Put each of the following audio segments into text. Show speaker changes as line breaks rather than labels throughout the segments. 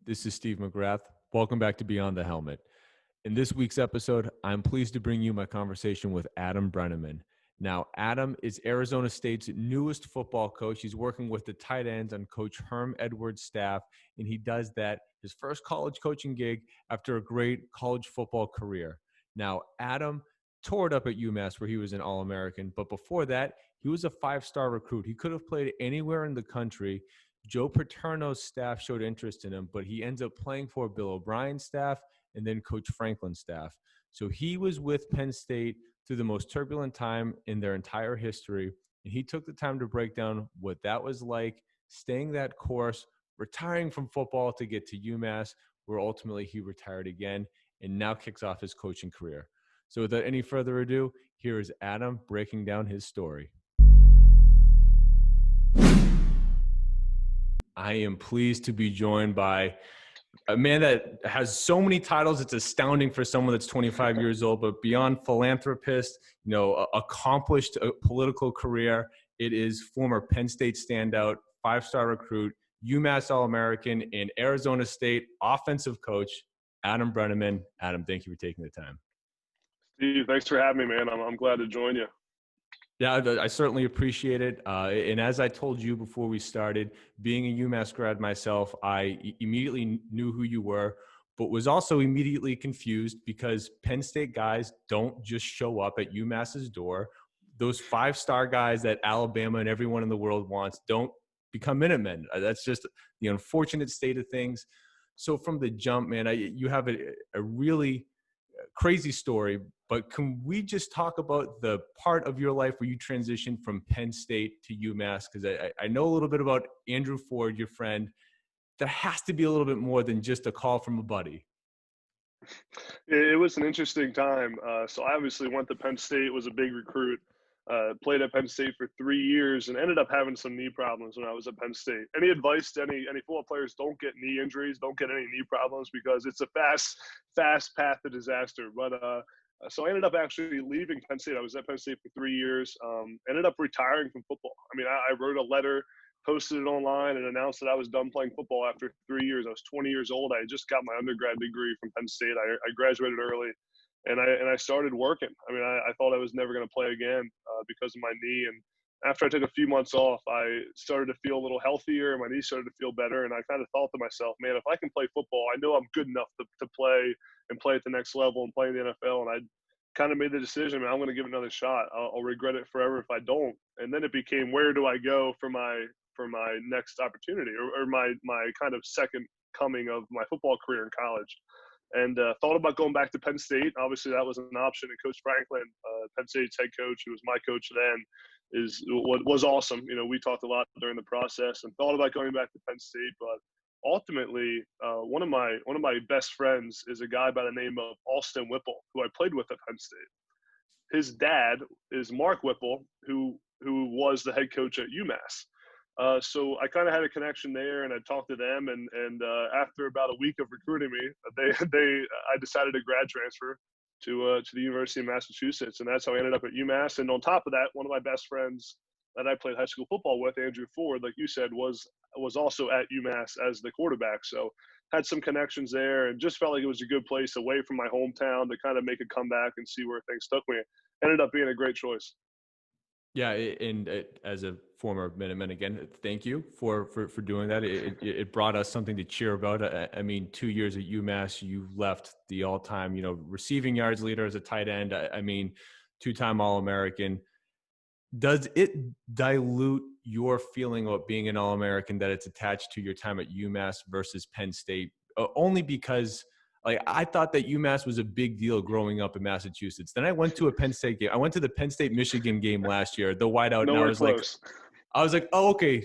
This is Steve McGrath. Welcome back to Beyond the Helmet. In this week's episode, I'm pleased to bring you my conversation with Adam Breneman. Now, Adam is Arizona State's newest football coach. He's working with the tight ends on Coach Herm Edwards' staff, and he does that his first college coaching gig after a great college football career. Now, Adam toured up at UMass where he was an All-American, but before that, he was a five-star recruit. He could have played anywhere in the country. Joe Paterno's staff showed interest in him, but he ends up playing for Bill O'Brien's staff and then Coach Franklin's staff. So he was with Penn State through the most turbulent time in their entire history, and he took the time to break down what that was like, staying that course, retiring from football to get to UMass, where ultimately he retired again and now kicks off his coaching career. So without any further ado, here is Adam breaking down his story. I am pleased to be joined by a man that has so many titles. It's astounding for someone that's 25 years old, but beyond philanthropist, accomplished political career. It is former Penn State standout, five-star recruit, UMass All-American, and Arizona State offensive coach, Adam Breneman. Adam, thank you for taking the time.
Steve, thanks for having me, man. I'm glad to join you.
Yeah, I certainly appreciate it. And as I told you before we started, being a UMass grad myself, I immediately knew who you were, but was also immediately confused because Penn State guys don't just show up at UMass's door. Those five-star guys that Alabama and everyone in the world wants don't become Minutemen. That's just the unfortunate state of things. So from the jump, man, you have a really crazy story, but can we just talk about the part of your life where you transitioned from Penn State to UMass? Because I know a little bit about Andrew Ford, your friend. There has to be a little bit more than just a call from a buddy.
It was an interesting time. So I obviously went to Penn State, was a big recruit, played at Penn State for 3 years and ended up having some knee problems when I was at Penn State. Any advice to any football players? Don't get knee injuries, don't get any knee problems because it's a fast path to disaster. But so I ended up actually leaving Penn State. I was at Penn State for 3 years, ended up retiring from football. I mean, I wrote a letter, posted it online, and announced that I was done playing football after 3 years. I was 20 years old. I had just got my undergrad degree from Penn State. I graduated early. And I started working. I mean, I thought I was never going to play again because of my knee. And after I took a few months off, I started to feel a little healthier. My knee started to feel better. And I kind of thought to myself, man, if I can play football, I know I'm good enough to play and play at the next level and play in the NFL. And I kind of made the decision, man, I'm going to give it another shot. I'll regret it forever if I don't. And then it became, where do I go for my next opportunity or my kind of second coming of my football career in college? And thought about going back to Penn State. Obviously, that was an option. And Coach Franklin, Penn State's head coach, who was my coach then, was awesome. You know, we talked a lot during the process and thought about going back to Penn State. But ultimately, one of my best friends is a guy by the name of Alston Whipple, who I played with at Penn State. His dad is Mark Whipple, who was the head coach at UMass. So I kind of had a connection there, and I talked to them. And after about a week of recruiting me, I decided to grad transfer to the University of Massachusetts, and that's how I ended up at UMass. And on top of that, one of my best friends that I played high school football with, Andrew Ford, like you said, was also at UMass as the quarterback. So had some connections there, and just felt like it was a good place away from my hometown to kind of make a comeback and see where things took me. Ended up being a great choice.
Yeah, and as a former Minuteman, again, thank you for doing that. It brought us something to cheer about. I mean, 2 years at UMass, you left the all-time, receiving yards leader as a tight end. I mean, two-time All-American. Does it dilute your feeling about being an All-American that it's attached to your time at UMass versus Penn State? Only because – like, I thought that UMass was a big deal growing up in Massachusetts. Then I went to a Penn State game. I went to the Penn State-Michigan game last year, the whiteout.
Nowhere
And I was like, oh, okay.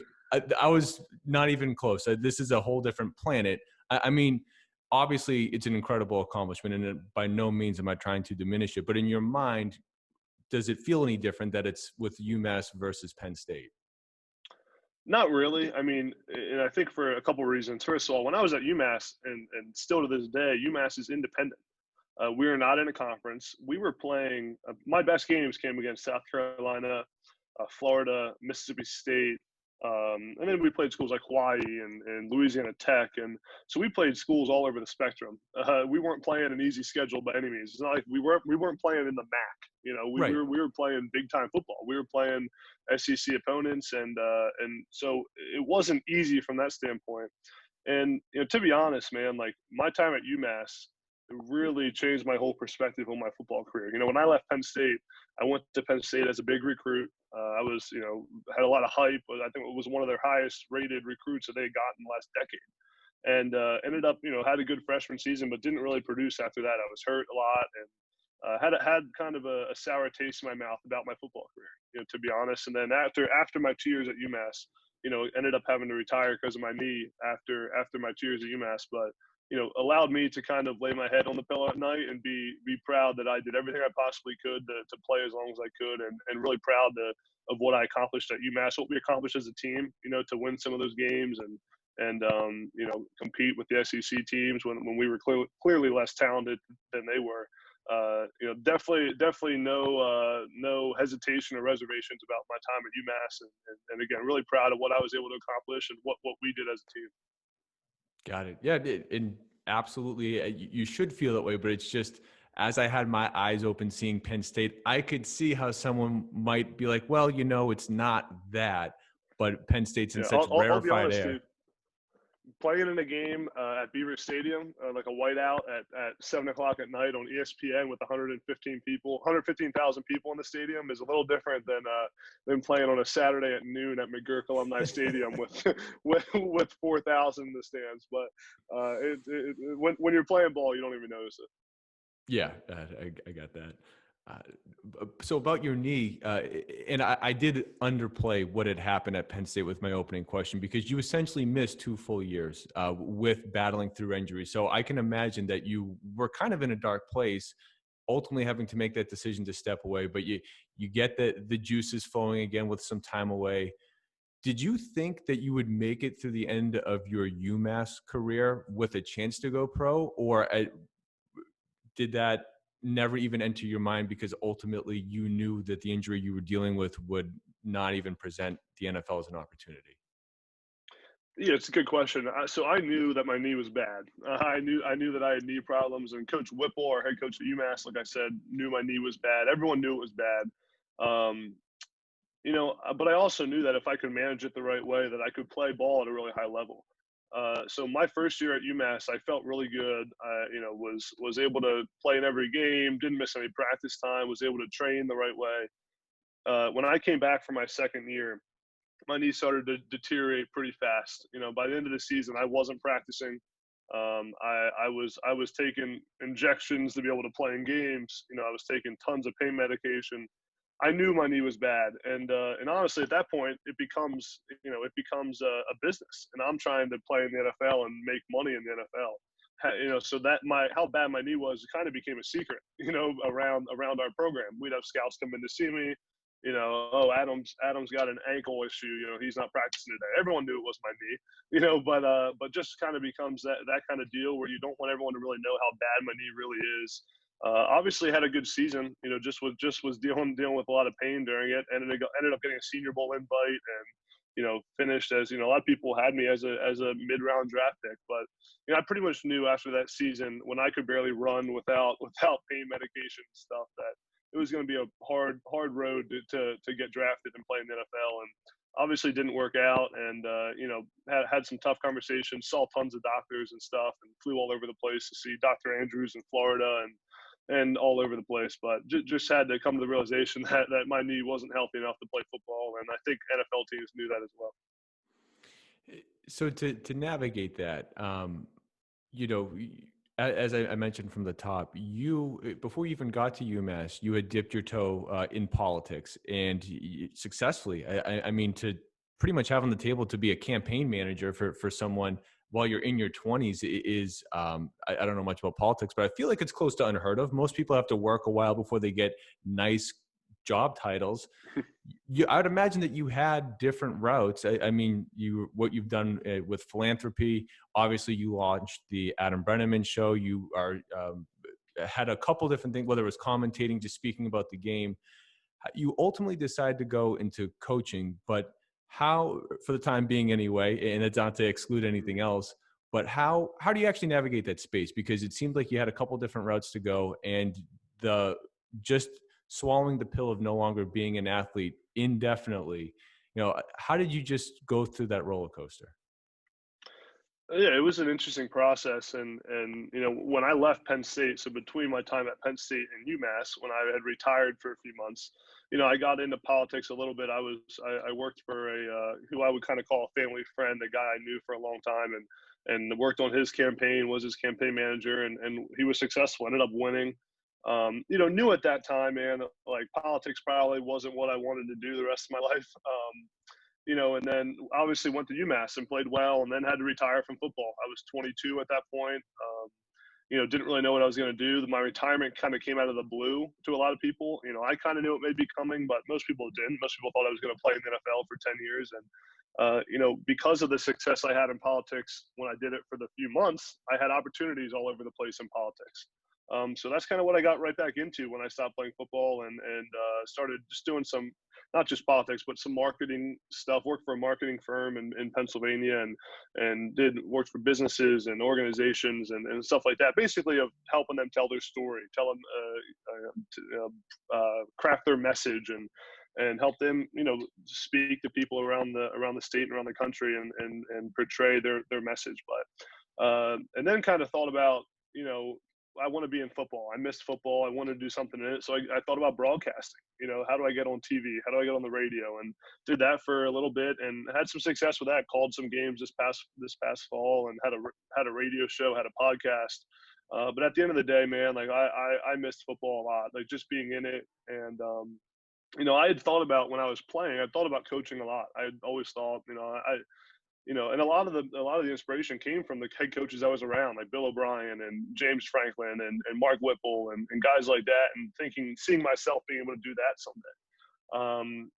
I was not even close. This is a whole different planet. I mean, obviously it's an incredible accomplishment, and by no means am I trying to diminish it. But in your mind, does it feel any different that it's with UMass versus Penn State?
Not really. I mean, and I think for a couple of reasons. First of all, when I was at UMass, and still to this day, UMass is independent. We are not in a conference. We were playing my best games came against South Carolina, Florida, Mississippi State, And then we played schools like Hawaii and Louisiana Tech. And so we played schools all over the spectrum. We weren't playing an easy schedule by any means. It's not like we weren't playing in the MAC. You know, we,
Right.
we were we were playing big time football. We were playing SEC opponents, and so it wasn't easy from that standpoint. And to be honest, man, like my time at UMass really changed my whole perspective on my football career. When I left Penn State, I went to Penn State as a big recruit. I was, had a lot of hype, but I think it was one of their highest rated recruits that they had gotten last decade. And ended up, had a good freshman season, but didn't really produce after that. I was hurt a lot and had kind of a sour taste in my mouth about my football career, to be honest. And then after my 2 years at UMass, ended up having to retire because of my knee after my 2 years at UMass. But allowed me to kind of lay my head on the pillow at night and be proud that I did everything I possibly could to play as long as I could, and really proud of what I accomplished at UMass, what we accomplished as a team, to win some of those games and compete with the SEC teams when we were clearly less talented than they were. Definitely no hesitation or reservations about my time at UMass, and again, really proud of what I was able to accomplish and what we did as a team.
Got it. Yeah, and absolutely, you should feel that way. But it's just, as I had my eyes open seeing Penn State, I could see how someone might be like, well, it's not that. But Penn State's in
Yeah,
such
I'll be
rarefied
honest,
air.
dude. Playing in a game at Beaver Stadium, like a whiteout at 7 o'clock at night on ESPN with 115,000 people in the stadium is a little different than playing on a Saturday at noon at McGurk Alumni Stadium with with 4,000 in the stands. But when you're playing ball, you don't even notice it.
Yeah, I got that. So about your knee, and I did underplay what had happened at Penn State with my opening question, because you essentially missed 2 full years with battling through injury. So I can imagine that you were kind of in a dark place, ultimately having to make that decision to step away. But you get the juices flowing again with some time away. Did you think that you would make it through the end of your UMass career with a chance to go pro, or did that never even enter your mind because ultimately you knew that the injury you were dealing with would not even present the NFL as an opportunity?
Yeah, it's a good question. So I knew that my knee was bad. I knew that I had knee problems, and Coach Whipple, our head coach at UMass, like I said, knew my knee was bad. Everyone knew it was bad. Um, but I also knew that if I could manage it the right way, that I could play ball at a really high level. So my first year at UMass, I felt really good. I, was able to play in every game, didn't miss any practice time, was able to train the right way. When I came back for my second year, my knee started to deteriorate pretty fast. By the end of the season, I wasn't practicing. I was taking injections to be able to play in games. I was taking tons of pain medication. I knew my knee was bad, and honestly, at that point, it becomes a business, and I'm trying to play in the NFL and make money in the NFL. So that how bad my knee was, it kind of became a secret, around our program. We'd have scouts come in to see me. Oh, Adam's got an ankle issue. He's not practicing today. Everyone knew it was my knee. But just kind of becomes that kind of deal where you don't want everyone to really know how bad my knee really is. Obviously had a good season. Just was dealing with a lot of pain during it, and ended up getting a Senior Bowl invite, and finished as a lot of people had me as a mid-round draft pick. But I pretty much knew after that season, when I could barely run without pain medication and stuff, that it was going to be a hard road to get drafted and play in the NFL. And obviously didn't work out, and had some tough conversations, saw tons of doctors and stuff, and flew all over the place to see Dr. Andrews in Florida and all over the place. But just had to come to the realization that my knee wasn't healthy enough to play football, and I think NFL teams knew that as well.
So to navigate that, you know, as I mentioned from the top, you, before you even got to UMass, you had dipped your toe in politics, and successfully. I mean, to pretty much have on the table to be a campaign manager for someone while you're in your 20s is, I don't know much about politics, but I feel like it's close to unheard of. Most people have to work a while before they get nice job titles. I'd imagine that you had different routes. I mean, what you've done with Philanthropy. Obviously, you launched the Adam Breneman show. You are had a couple different things, whether it was commentating, just speaking about the game. You ultimately decided to go into coaching, but how, for the time being anyway, and it's not to exclude anything else, but how do you actually navigate that space? Because it seemed like you had a couple different routes to go, and the just swallowing the pill of no longer being an athlete indefinitely, how did you just go through that roller coaster?
Yeah, it was an interesting process, and when I left Penn State, so between my time at Penn State and UMass, when I had retired for a few months, I got into politics a little bit. I worked for a who I would kind of call a family friend, a guy I knew for a long time, and worked on his campaign, was his campaign manager, and he was successful, ended up winning. Knew at that time, man, like politics probably wasn't what I wanted to do the rest of my life. And then obviously went to UMass and played well, and then had to retire from football. I was 22 at that point. Didn't really know what I was going to do. My retirement kind of came out of the blue to a lot of people. I kind of knew it may be coming, but most people didn't. Most people thought I was going to play in the NFL for 10 years. And, because of the success I had in politics when I did it for the few months, I had opportunities all over the place in politics. So that's kind of what I got right back into when I stopped playing football and started just doing some, not just politics, but some marketing stuff. Worked for a marketing firm in Pennsylvania and worked for businesses and organizations and stuff like that. Basically, of helping them tell their story, tell them craft their message and help them, speak to people around the state and around the country and portray their message. But and then kind of thought about, I want to be in football. I missed football. I wanted to do something in it. So I thought about broadcasting. How do I get on TV? How do I get on the radio? And did that for a little bit and had some success with that. Called some games this past fall and had a radio show, had a podcast. But at the end of the day, man, like I missed football a lot, like just being in it. And, I had thought about when I was playing, I thought about coaching a lot. I had always thought, and a lot of the inspiration came from the head coaches I was around, like Bill O'Brien and James Franklin and Mark Whipple and guys like that, and seeing myself being able to do that someday.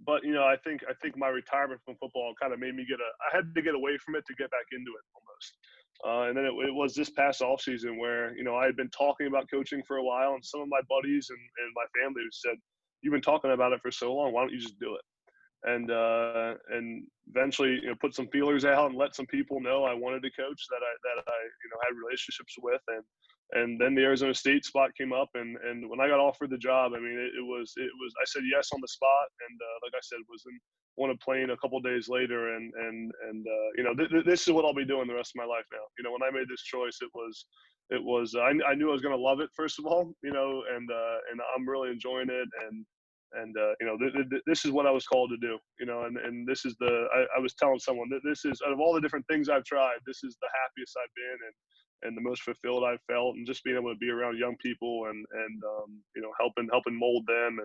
But I think my retirement from football kind of made me I had to get away from it to get back into it almost. And then it was this past off season where I had been talking about coaching for a while, and some of my buddies and my family said, "You've been talking about it for so long. Why don't you just do it?" And eventually put some feelers out and let some people know I wanted to coach that I had relationships with, and then the Arizona State spot came up, and when I got offered the job, I mean it was I said yes on the spot, and like I said, was on a plane a couple days later, and this is what I'll be doing the rest of my life now. When I made this choice, it was I knew I was going to love it, first of all, and I'm really enjoying it, and this is what I was called to do, and this is I was telling someone that this is, out of all the different things I've tried, this is the happiest I've been and the most fulfilled I've felt, and just being able to be around young people and helping mold them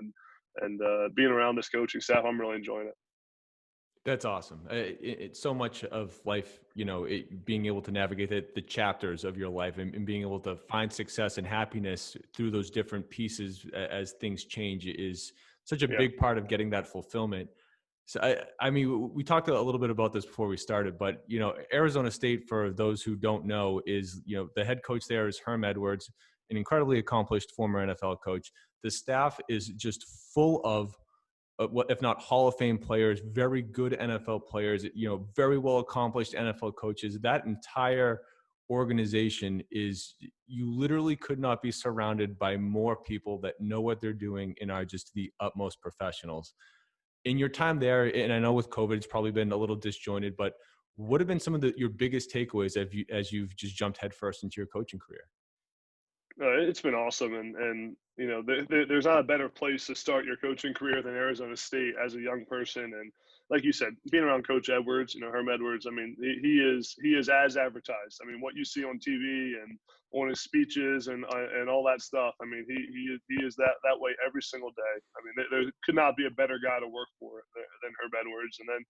and being around this coaching staff, I'm really enjoying it.
That's awesome. It's so much of life, being able to navigate the chapters of your life and being able to find success and happiness through those different pieces as things change is such a big part of getting that fulfillment. So, I mean, we talked a little bit about this before we started, but, Arizona State, for those who don't know, is, the head coach there is Herm Edwards, an incredibly accomplished former NFL coach. The staff is just full of what if not Hall of Fame players, very good NFL players, very well accomplished NFL coaches. That entire organization is, you literally could not be surrounded by more people that know what they're doing and are just the utmost professionals. In your time there, and I know with COVID, it's probably been a little disjointed, but what have been some of your biggest takeaways as you've just jumped headfirst into your coaching career?
It's been awesome, and there's not a better place to start your coaching career than Arizona State as a young person. And like you said, being around Coach Edwards, Herm Edwards, I mean, he is as advertised. I mean, what you see on TV and on his speeches and all that stuff. I mean, he is that way every single day. I mean, there could not be a better guy to work for than Herm Edwards. And then,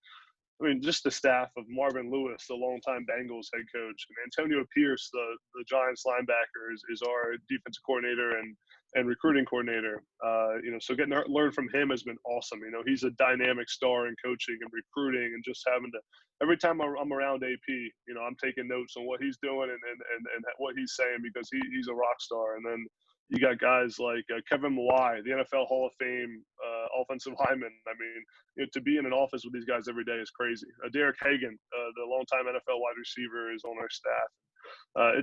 I mean, just the staff of Marvin Lewis, the longtime Bengals head coach, and Antonio Pierce, the Giants linebacker, is our defensive coordinator and recruiting coordinator. So getting to learn from him has been awesome. He's a dynamic star in coaching and recruiting, and just having to, every time I'm around AP, I'm taking notes on what he's doing and what he's saying, because he's a rock star. And then You got guys like Kevin Mawai, the NFL Hall of Fame offensive lineman. I mean, to be in an office with these guys every day is crazy. Derek Hagan, the longtime NFL wide receiver, is on our staff.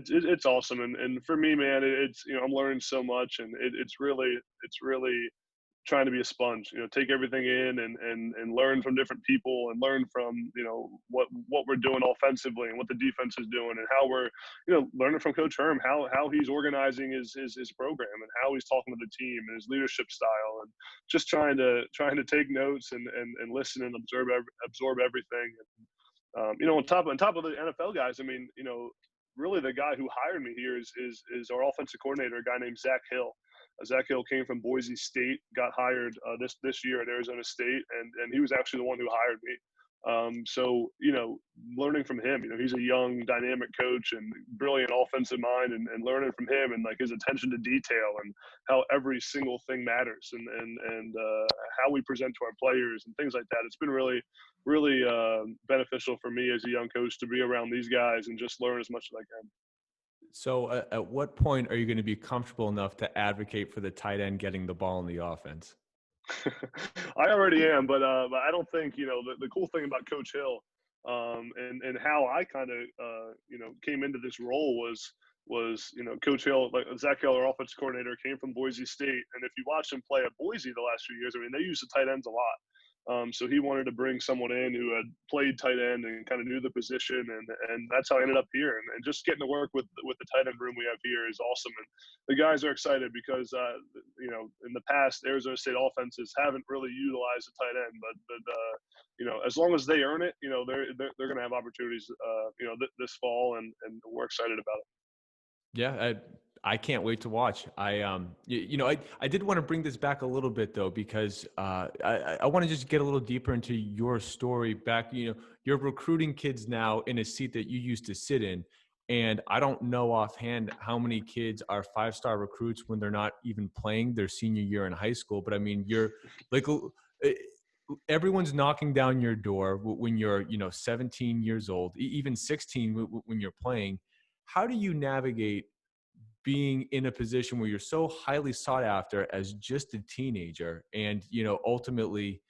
It's awesome, and for me, man, it's I'm learning so much, and it's really trying to be a sponge, take everything in and learn from different people and learn from, what we're doing offensively and what the defense is doing and how we're, learning from Coach Herm, how he's organizing his program and how he's talking to the team and his leadership style, and just trying to take notes and listen and absorb everything. And, on top of the NFL guys, I mean, really the guy who hired me here is our offensive coordinator, a guy named Zach Hill. Zach Hill came from Boise State, got hired this year at Arizona State, and he was actually the one who hired me. So, learning from him, he's a young, dynamic coach and brilliant offensive mind, and learning from him and like his attention to detail and how every single thing matters and how we present to our players and things like that. It's been really, really beneficial for me as a young coach to be around these guys and just learn as much as I can.
So at what point are you going to be comfortable enough to advocate for the tight end getting the ball in the offense?
I already am, but I don't think, the cool thing about Coach Hill and how I kind of, came into this role was Coach Hill, like Zach Hill, our offensive coordinator, came from Boise State. And if you watch him play at Boise the last few years, I mean, they use the tight ends a lot. So he wanted to bring someone in who had played tight end and kind of knew the position, and that's how I ended up here. And just getting to work with the tight end room we have here is awesome. And the guys are excited because in the past Arizona State offenses haven't really utilized the tight end, but as long as they earn it, they're going to have opportunities, this fall, and we're excited about it.
Yeah, I can't wait to watch. I did want to bring this back a little bit though, because I want to just get a little deeper into your story back. You're recruiting kids now in a seat that you used to sit in. And I don't know offhand how many kids are 5-star recruits when they're not even playing their senior year in high school. But I mean, you're like, everyone's knocking down your door when you're, 17 years old, even 16 when you're playing. How do you navigate being in a position where you're so highly sought after as just a teenager and, ultimately,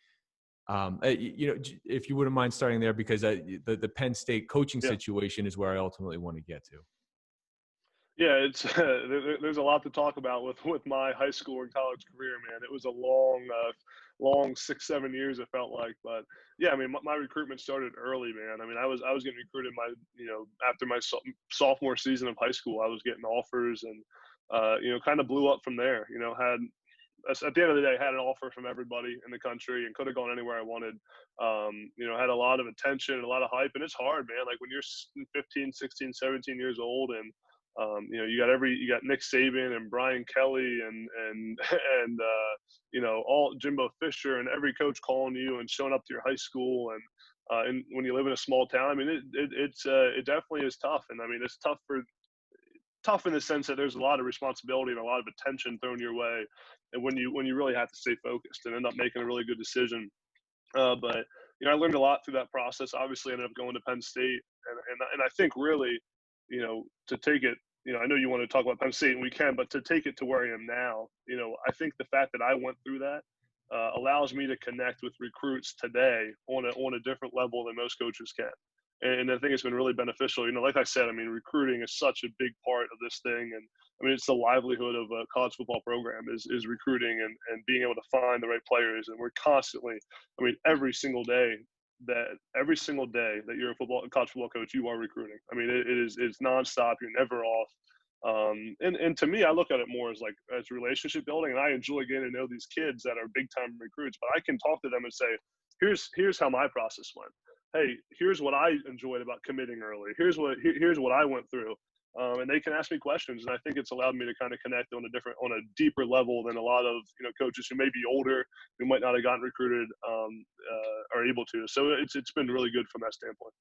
if you wouldn't mind starting there, because the Penn State coaching situation is where I ultimately want to get to.
Yeah, it's there's a lot to talk about with my high school and college career, man. It was a long 6-7 years, it felt like. But yeah, I mean, my recruitment started early, man. I mean, I was getting recruited after my sophomore season of high school. I was getting offers and kind of blew up from there. At the end of the day, had an offer from everybody in the country and could have gone anywhere I wanted. Had a lot of attention and a lot of hype, and it's hard, man. Like when you're 15, 16, 17 years old, and you got Nick Saban and Brian Kelly and all Jimbo Fisher and every coach calling you and showing up to your high school, and when you live in a small town, I mean, it definitely is tough. And I mean, it's tough in the sense that there's a lot of responsibility and a lot of attention thrown your way, and when you really have to stay focused and end up making a really good decision. But I learned a lot through that process. Obviously, I ended up going to Penn State, and I think really, to take it, I know you want to talk about Penn State, and we can, but to take it to where I am now, I think the fact that I went through that allows me to connect with recruits today on a different level than most coaches can. And I think it's been really beneficial. Like I said, I mean, recruiting is such a big part of this thing. And I mean, it's the livelihood of a college football program is recruiting and being able to find the right players. And we're constantly, I mean, every single day that you're a college football coach, you are recruiting. I mean, it's nonstop. You're never off. And to me, I look at it more as relationship building. And I enjoy getting to know these kids that are big time recruits, but I can talk to them and say, here's how my process went. Hey, here's what I enjoyed about committing early. Here's what I went through. And they can ask me questions. And I think it's allowed me to kind of connect on a deeper level than a lot of, coaches who may be older, who might not have gotten recruited, are able to. So it's been really good from that standpoint.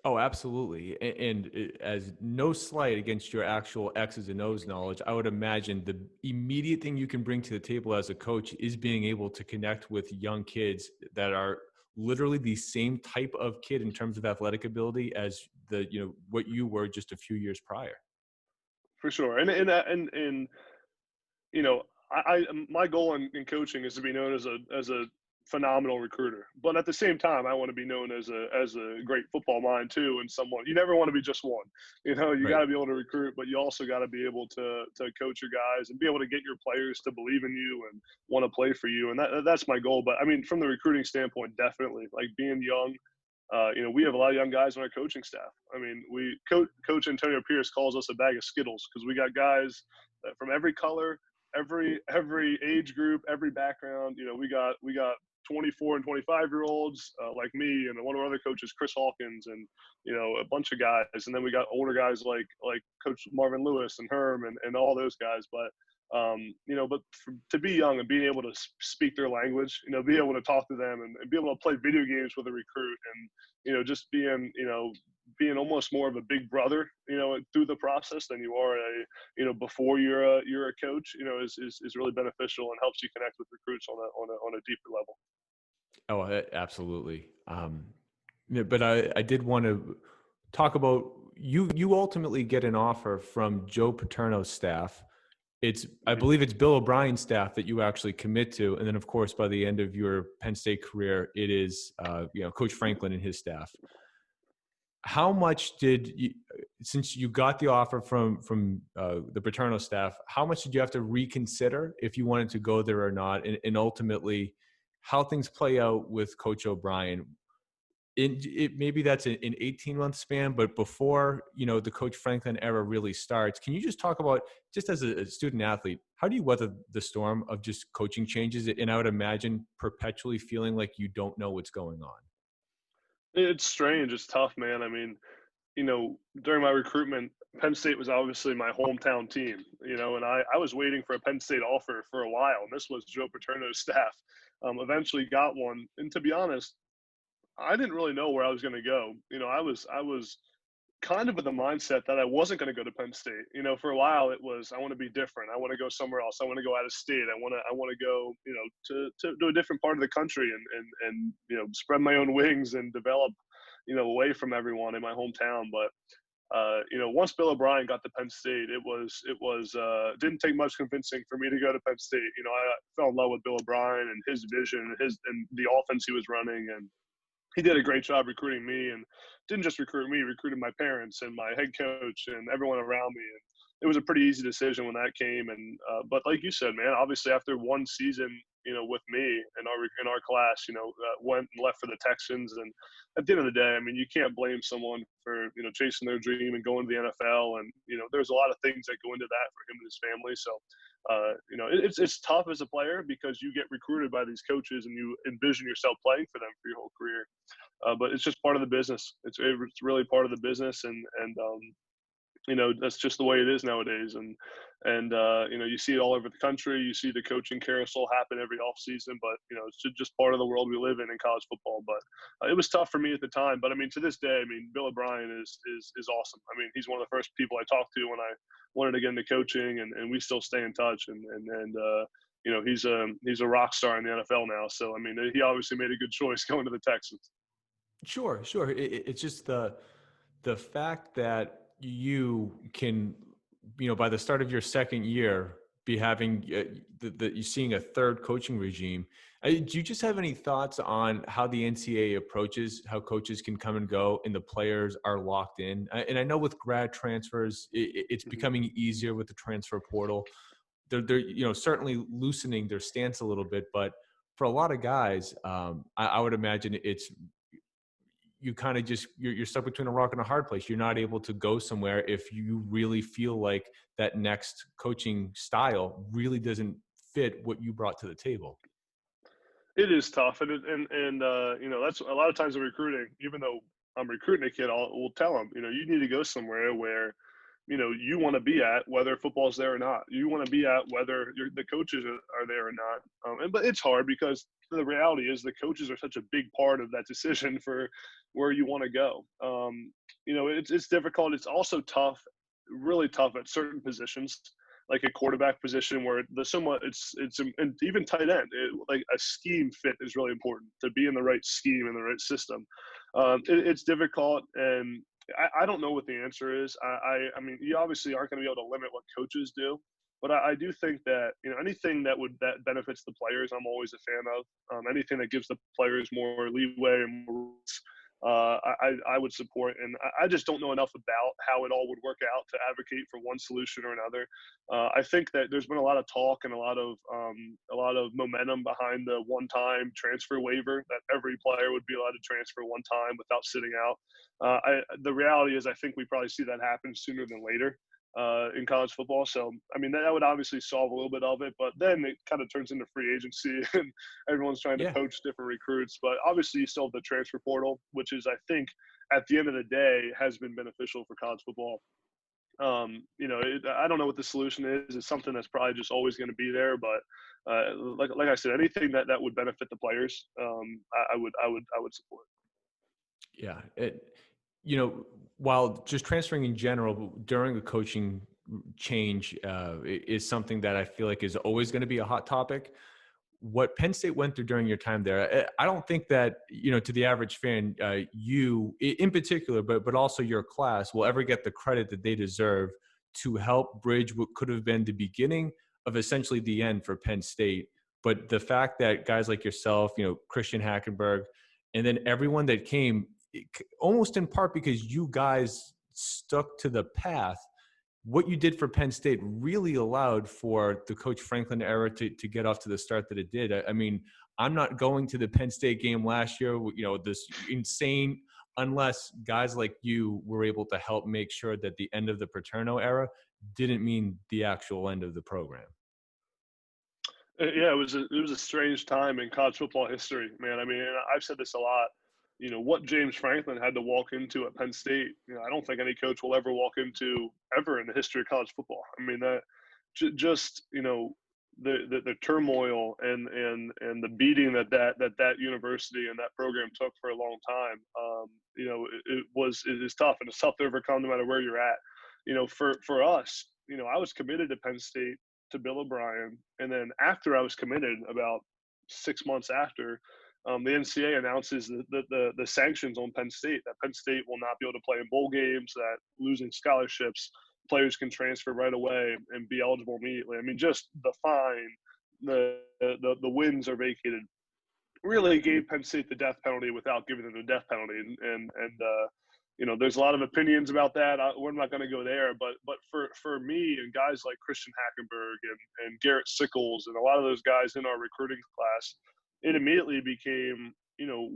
Oh, absolutely. And as no slight against your actual X's and O's knowledge, I would imagine the immediate thing you can bring to the table as a coach is being able to connect with young kids that are literally the same type of kid in terms of athletic ability as what you were just a few years prior.
For sure. And My goal in coaching is to be known as a phenomenal recruiter, but at the same time, I want to be known as a great football mind too, and someone you never want to be just one. You got
Right.
to be able to recruit, but you also got to be able to coach your guys and be able to get your players to believe in you and want to play for you, and that's my goal. But I mean, from the recruiting standpoint, definitely like being young. We have a lot of young guys on our coaching staff. I mean, Coach Antonio Pierce calls us a bag of Skittles because we got guys from every color, every age group, every background. We got 24 and 25-year-olds like me, and one of our other coaches, Chris Hawkins, and a bunch of guys. And then we got older guys like Coach Marvin Lewis and Herm and all those guys. But to be young and being able to speak their language, be able to talk to them and be able to play video games with a recruit, and just being almost more of a big brother, through the process than you are before you're a coach, is really beneficial and helps you connect with recruits on a deeper level.
Oh, absolutely. Yeah, but I did want to talk about you. You ultimately get an offer from Joe Paterno's staff. I
Mhm.
believe it's Bill O'Brien's staff that you actually commit to, and then of course by the end of your Penn State career, it is Coach Franklin and his staff. How much did you, since you got the offer from the Paterno staff, how much did you have to reconsider if you wanted to go there or not, and ultimately how things play out with Coach O'Brien? Maybe that's an 18-month span, but before the Coach Franklin era really starts, can you just talk about, just as a student athlete, how do you weather the storm of just coaching changes? And I would imagine perpetually feeling like you don't know what's going on.
It's strange. It's tough, man. I mean, during my recruitment, Penn State was obviously my hometown team, and I was waiting for a Penn State offer for a while, and this was Joe Paterno's staff. Eventually got one, and to be honest, I didn't really know where I was going to go. I was kind of with the mindset that I wasn't going to go to Penn State. For a while it was I want to be different. I want to go somewhere else. I want to go out of state. I want to go to a different part of the country and spread my own wings and develop away from everyone in my hometown. But once Bill O'Brien got to Penn State, it was didn't take much convincing for me to go to Penn State. I fell in love with Bill O'Brien and his vision and the offense he was running, and he did a great job recruiting me, and didn't just recruit me, recruited my parents and my head coach and everyone around me. And it was a pretty easy decision when that came. And but like you said, man, obviously after one season, with me in our class, went and left for the Texans. And at the end of the day, I mean, you can't blame someone for chasing their dream and going to the NFL. And there's a lot of things that go into that for him and his family. So it's tough as a player because you get recruited by these coaches and you envision yourself playing for them for your whole career. But it's just part of the business. It's really part of the business, and that's just the way it is nowadays. And you see it all over the country. You see the coaching carousel happen every off season, but it's just part of the world we live in college football. But it was tough for me at the time. But I mean, to this day, I mean, Bill O'Brien is awesome. I mean, he's one of the first people I talked to when I wanted to get into coaching, and we still stay in touch. He's a rock star in the NFL now. So I mean, he obviously made a good choice going to the Texans.
Sure, sure. It's just the fact that you can, by the start of your second year, be having you seeing a third coaching regime. Do you just have any thoughts on how the NCAA approaches how coaches can come and go and the players are locked in? And I know with grad transfers, it's
Mhm.
becoming easier with the transfer portal. They're certainly loosening their stance a little bit, but for a lot of guys, I would imagine it's you kind of just you're stuck between a rock and a hard place. You're not able to go somewhere if you really feel like that next coaching style really doesn't fit what you brought to the table.
It is tough, that's a lot of times in recruiting. Even though I'm recruiting a kid, we'll tell them, you need to go somewhere where, you want to be at, whether football's there or not. You want to be at whether the coaches are there or not. But it's hard because the reality is the coaches are such a big part of that decision for where you want to go. It's difficult. It's also tough, really tough at certain positions, like a quarterback position where there's somewhat and even tight end, like a scheme fit is really important to be in the right scheme and the right system. It's difficult, and I don't know what the answer is. I mean, you obviously aren't going to be able to limit what coaches do, But I do think that, anything that benefits the players, I'm always a fan of. Anything that gives the players more leeway and more routes, I would support. And I just don't know enough about how it all would work out to advocate for one solution or another. I think that there's been a lot of talk and a lot of momentum behind the one-time transfer waiver, that every player would be allowed to transfer one time without sitting out. The reality is, I think we probably see that happen sooner than later in college football. So, I mean, that would obviously solve a little bit of it, but then it kind of turns into free agency and everyone's trying to
Yeah.
poach different recruits. But obviously, you still have the transfer portal, which is, I think, at the end of the day, has been beneficial for college football. I don't know what the solution is. It's something that's probably just always going to be there. But like I said, anything that would benefit the players, I would support.
Yeah. While just transferring in general during the coaching change is something that I feel like is always going to be a hot topic. What Penn State went through during your time there, I don't think that, to the average fan, you in particular, but also your class will ever get the credit that they deserve to help bridge what could have been the beginning of essentially the end for Penn State. But the fact that guys like yourself, Christian Hackenberg, and then everyone that came, almost in part because you guys stuck to the path, what you did for Penn State really allowed for the Coach Franklin era to get off to the start that it did. I mean, I'm not going to the Penn State game last year, this insane, unless guys like you were able to help make sure that the end of the Paterno era didn't mean the actual end of the program.
Yeah, it was a strange time in college football history, man. I mean, and I've said this a lot. What James Franklin had to walk into at Penn State, I don't think any coach will ever walk into ever in the history of college football. I mean, that just the turmoil and the beating that university and that program took for a long time. It is tough, and it's tough to overcome no matter where you're at. For us, I was committed to Penn State to Bill O'Brien, and then after I was committed, about 6 months after, the NCAA announces the sanctions on Penn State, that Penn State will not be able to play in bowl games, that losing scholarships, players can transfer right away and be eligible immediately. I mean, just the fine, the wins are vacated, really gave Penn State the death penalty without giving them the death penalty. And there's a lot of opinions about that. We're not going to go there, but for me and guys like Christian Hackenberg and Garrett Sickles and a lot of those guys in our recruiting class, it immediately became,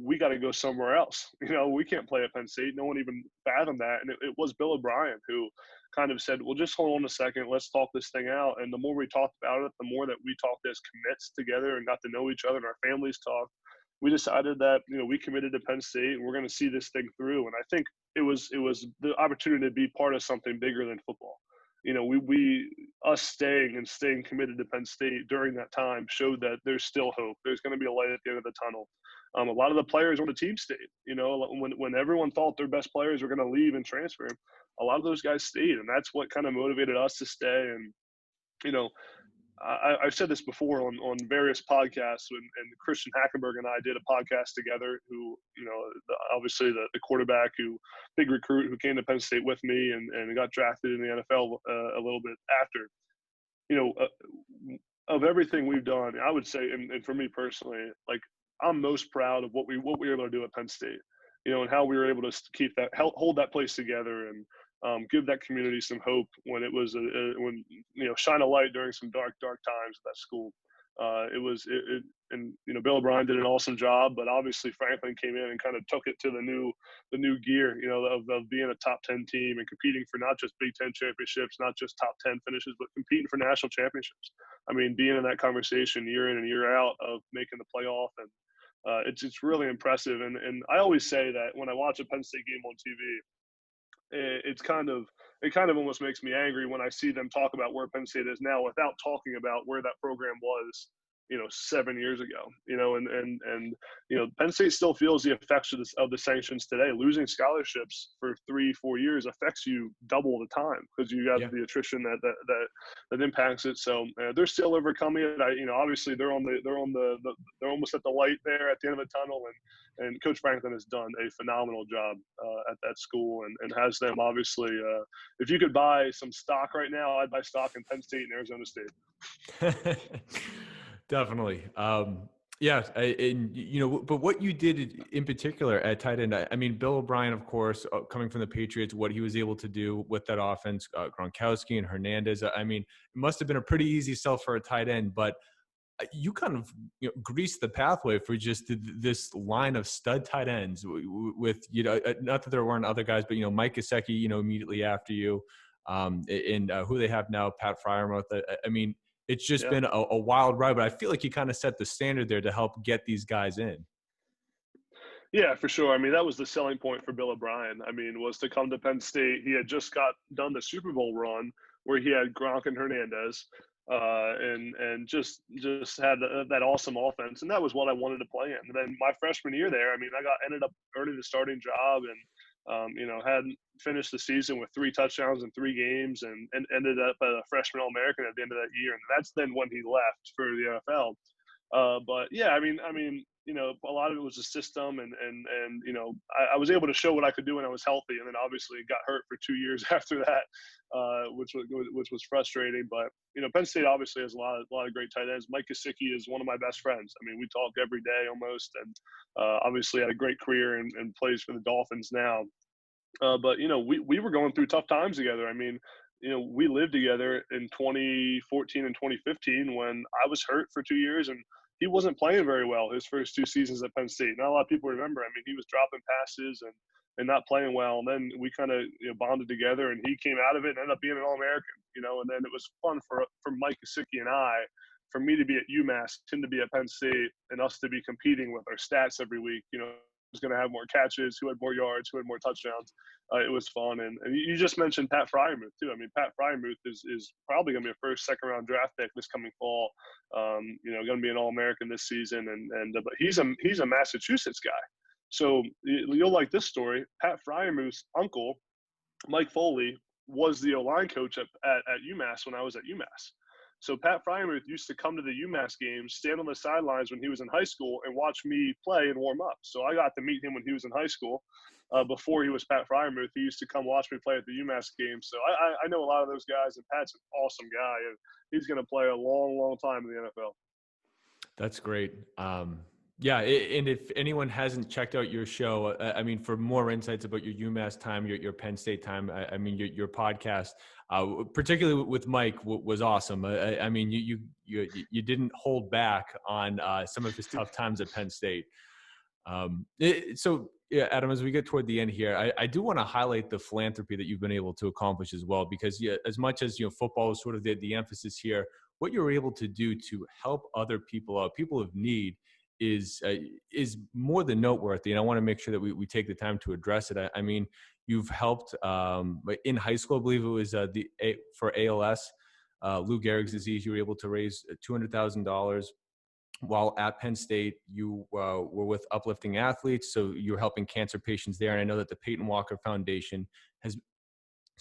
we got to go somewhere else. We can't play at Penn State. No one even fathomed that. And it was Bill O'Brien who kind of said, well, just hold on a second. Let's talk this thing out. And the more we talked about it, the more that we talked as commits together and got to know each other and our families talked, we decided that, we committed to Penn State and we're going to see this thing through. And I think it was the opportunity to be part of something bigger than football. Us staying committed to Penn State during that time showed that there's still hope. There's going to be a light at the end of the tunnel. A lot of the players on the team stayed. When everyone thought their best players were going to leave and transfer, a lot of those guys stayed, and that's what kind of motivated us to stay. And I've said this before on various podcasts, and Christian Hackenberg and I did a podcast together. Who, obviously the quarterback, big recruit who came to Penn State with me and got drafted in the NFL a little bit after. Of everything we've done, I would say, and for me personally, like, I'm most proud of what we were able to do at Penn State. And how we were able to keep that, hold that place together, and give that community some hope when it was shine a light during some dark times at that school. Bill O'Brien did an awesome job, but obviously Franklin came in and kind of took it to the new gear, of being a top 10 team and competing for not just Big Ten championships, not just top 10 finishes, but competing for national championships. I mean, being in that conversation year in and year out of making the playoff, and it's really impressive. And I always say that when I watch a Penn State game on TV, it kind of almost makes me angry when I see them talk about where Penn State is now without talking about where that program was 7 years ago, and Penn State still feels the effects of the sanctions today. Losing scholarships for 3-4 years affects you double the time because you got
Yeah.
the attrition that impacts it. So they're still overcoming it. Obviously they're almost at the light there at the end of the tunnel, and Coach Franklin has done a phenomenal job at that school, and has them obviously. If you could buy some stock right now, I'd buy stock in Penn State and Arizona State.
Definitely. Yeah. But what you did in particular at tight end, I mean, Bill O'Brien, of course, coming from the Patriots, what he was able to do with that offense, Gronkowski and Hernandez. I mean, it must have been a pretty easy sell for a tight end, but you kind of greased the pathway for just this line of stud tight ends with, not that there weren't other guys, but, Mike Gesicki, immediately after you, and who they have now, Pat Fryermuth. I mean, it's just
Yeah.
been a wild ride, but I feel like you kind of set the standard there to help get these guys in.
Yeah, for sure. I mean, that was the selling point for Bill O'Brien. I mean, was to come to Penn State. He had just done the Super Bowl run where he had Gronk and Hernandez, and just had that awesome offense, and that was what I wanted to play in. And then my freshman year there, I mean, ended up earning the starting job, and hadn't finished the season with 3 touchdowns in 3 games, and ended up a freshman All-American at the end of that year. And that's then when he left for the NFL. But yeah, I mean, a lot of it was the system, and I was able to show what I could do when I was healthy, and then obviously got hurt for 2 years after that, which was frustrating. But Penn State obviously has a lot of great tight ends. Mike Gesicki is one of my best friends. I mean, we talk every day almost, and obviously had a great career and plays for the Dolphins now. But we were going through tough times together. I mean, we lived together in 2014 and 2015 when I was hurt for 2 years, and he wasn't playing very well his first 2 seasons at Penn State. Not a lot of people remember. I mean, he was dropping passes and not playing well. And then we kind of bonded together, and he came out of it and ended up being an All-American. And then it was fun for Mike Gesicki and I, for me to be at UMass, him to be at Penn State, and us to be competing with our stats every week. Who's going to have more catches, who had more yards, who had more touchdowns. It was fun. And you just mentioned Pat Fryermuth, too. I mean, Pat Fryermuth is probably going to be a first, second-round draft pick this coming fall. Going to be an All-American this season. But he's a Massachusetts guy. So you'll like this story. Pat Fryermuth's uncle, Mike Foley, was the O-line coach at UMass when I was at UMass. So Pat Fryermuth used to come to the UMass games, stand on the sidelines when he was in high school, and watch me play and warm up. So I got to meet him when he was in high school. Before he was Pat Fryermuth, he used to come watch me play at the UMass games. So I know a lot of those guys, and Pat's an awesome guy, and he's going to play a long, long time in the NFL.
That's great. Yeah, and if anyone hasn't checked out your show, I mean, for more insights about your UMass time, your Penn State time, I mean, your podcast, particularly with Mike, was awesome. I mean, you didn't hold back on some of his tough times at Penn State. So, yeah, Adam, as we get toward the end here, I do want to highlight the philanthropy that you've been able to accomplish as well, because as much as football is sort of the emphasis here, what you're able to do to help other people out, people of need, is more than noteworthy, and I want to make sure that we take the time to address it. I mean, you've helped in high school, I believe it was for ALS, Lou Gehrig's disease. You were able to raise $200,000. While at Penn State, you were with Uplifting Athletes, so you're helping cancer patients there. And I know that the Peyton Walker Foundation has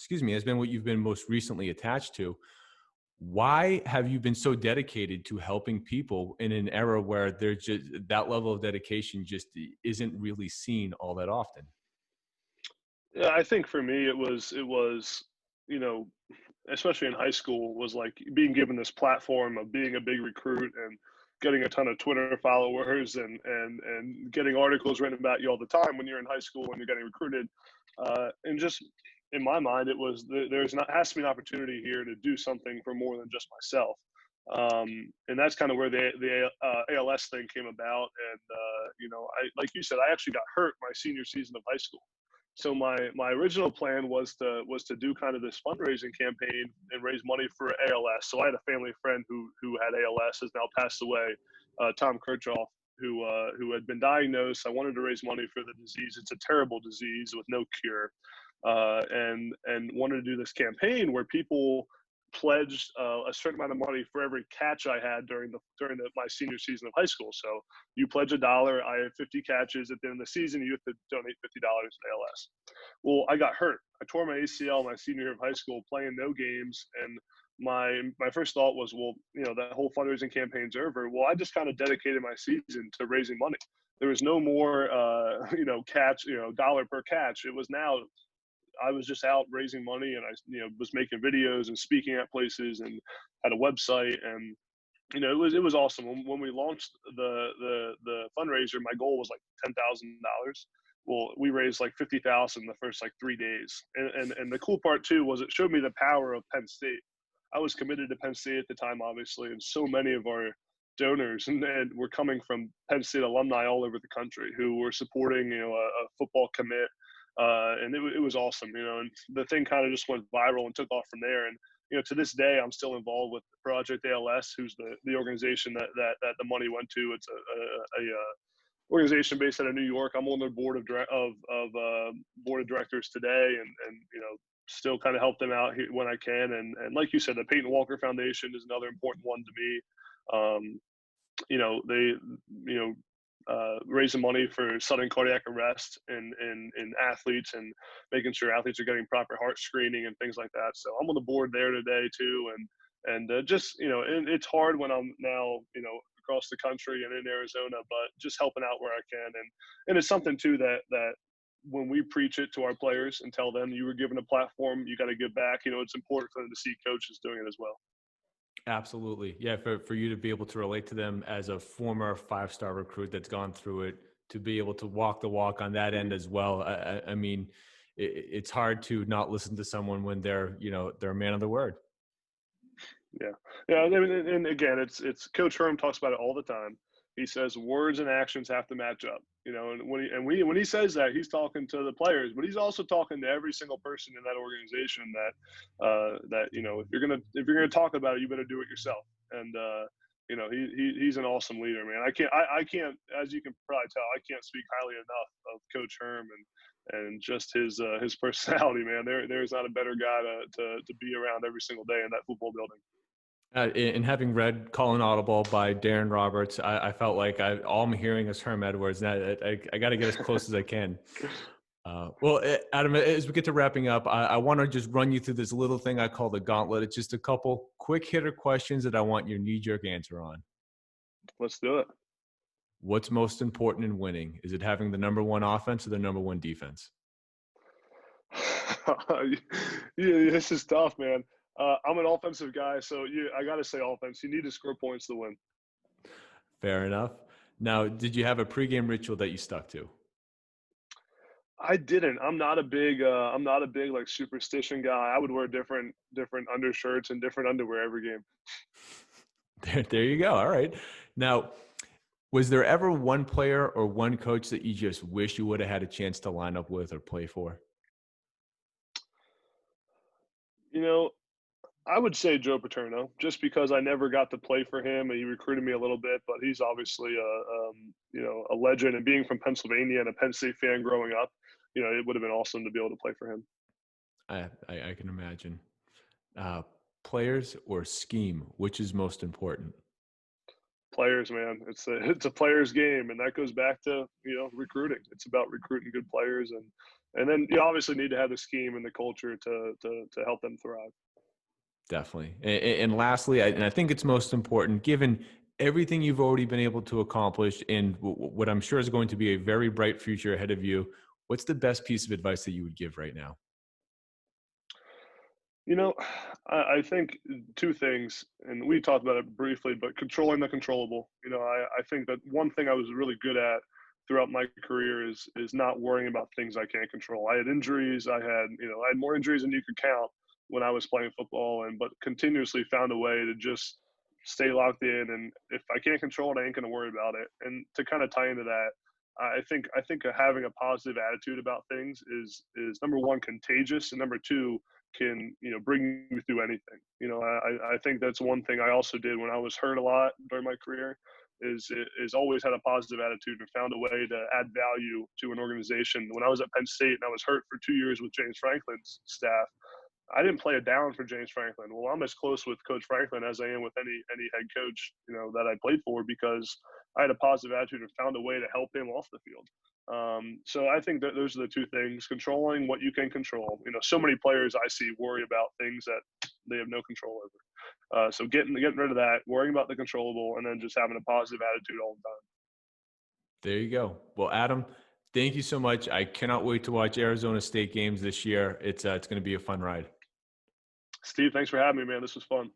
been what you've been most recently attached to. Why have you been so dedicated to helping people in an era where there's just that level of dedication just isn't really seen all that often?
Yeah, I think for me, it was, especially in high school, was like being given this platform of being a big recruit and getting a ton of Twitter followers and getting articles written about you all the time when you're in high school, when you're getting recruited. And just in my mind, it was has to be an opportunity here to do something for more than just myself. And that's kind of where the ALS thing came about. And, like you said, I actually got hurt my senior season of high school. So my original plan was to do kind of this fundraising campaign and raise money for ALS. So I had a family friend who had ALS, has now passed away, Tom Kirchhoff, who had been diagnosed. I wanted to raise money for the disease. It's a terrible disease with no cure, and wanted to do this campaign where people pledged a certain amount of money for every catch I had during my senior season of high school. So you pledge $1. I had 50 catches at the end of the season. You have to donate $50 in ALS. Well, I got hurt. I tore my ACL my senior year of high school, playing no games, and my first thought was, well, that whole fundraising campaign's over. Well, I just kind of dedicated my season to raising money. There was no more, catch, dollar per catch. It was now I was just out raising money, and I, was making videos and speaking at places and had a website, and it was awesome. When we launched the fundraiser, my goal was like $10,000. Well, we raised like 50,000 the first like 3 days, and the cool part too was it showed me the power of Penn State. I was committed to Penn State at the time, obviously, and so many of our donors and were coming from Penn State alumni all over the country who were supporting, a football commit. And it was awesome, and the thing kind of just went viral and took off from there. And, to this day, I'm still involved with Project ALS, who's the organization that the money went to. It's a organization based out of New York. I'm on their board of board of directors today, and still kind of help them out here when I can. And like you said, the Peyton Walker Foundation is another important one to me. They raising money for sudden cardiac arrest in athletes, and making sure athletes are getting proper heart screening and things like that. So I'm on the board there today too. And just, it's hard when I'm now, across the country and in Arizona, but just helping out where I can. And it's something too that when we preach it to our players and tell them you were given a platform, you got to give back, it's important for them to see coaches doing it as well.
Absolutely. Yeah. For you to be able to relate to them as a former 5-star recruit that's gone through it, to be able to walk the walk on that end as well. I mean, it's hard to not listen to someone when they're a man of the word.
Yeah. Yeah. I mean, and again, it's Coach Herm talks about it all the time. He says words and actions have to match up, and when he says that, he's talking to the players, but he's also talking to every single person in that organization that if you're gonna talk about it, you better do it yourself. And he's an awesome leader, man. I can't, as you can probably tell, I can't speak highly enough of Coach Herm and just his personality, man. There's not a better guy to be around every single day in that football building.
In having read Call an Audible by Darren Roberts, I felt like all I'm hearing is Herm Edwards, and I got to get as close as I can. Well, Adam, as we get to wrapping up, I want to just run you through this little thing I call the gauntlet. It's just a couple quick hitter questions that I want your knee-jerk answer on.
Let's do it.
What's most important in winning? Is it having the number one offense or the number one defense?
Yeah, this is tough, man. I'm an offensive guy, so I got to say offense. You need to score points to win.
Fair enough. Now, did you have a pregame ritual that you stuck to?
I didn't. I'm not a big like superstition guy. I would wear different undershirts and different underwear every game.
There you go. All right. Now, was there ever one player or one coach that you just wish you would have had a chance to line up with or play for?
I would say Joe Paterno, just because I never got to play for him, and he recruited me a little bit, but he's obviously a legend. And being from Pennsylvania and a Penn State fan growing up, it would have been awesome to be able to play for him.
I can imagine. Players or scheme, which is most important?
Players, man. It's a players game, and that goes back to recruiting. It's about recruiting good players, and then you obviously need to have the scheme and the culture to help them thrive.
Definitely. And lastly, and I think it's most important, given everything you've already been able to accomplish and what I'm sure is going to be a very bright future ahead of you, what's the best piece of advice that you would give right now?
I think two things, and we talked about it briefly, but controlling the controllable. I think that one thing I was really good at throughout my career is not worrying about things I can't control. I had injuries. I had more injuries than you could count when I was playing football, but continuously found a way to just stay locked in. And if I can't control it, I ain't going to worry about it. And to kind of tie into that, I think having a positive attitude about things is number one, contagious, and number two, can bring you through anything. I think that's one thing I also did when I was hurt a lot during my career is always had a positive attitude and found a way to add value to an organization. When I was at Penn State and I was hurt for 2 years with James Franklin's staff, I didn't play it down for James Franklin. Well, I'm as close with Coach Franklin as I am with any head coach, that I played for, because I had a positive attitude and found a way to help him off the field. So I think that those are the two things: controlling what you can control. So many players I see worry about things that they have no control over. So getting rid of that, worrying about the controllable, and then just having a positive attitude all the time.
There you go. Well, Adam, thank you so much. I cannot wait to watch Arizona State games this year. It's going to be a fun ride.
Steve, thanks for having me, man. This was fun.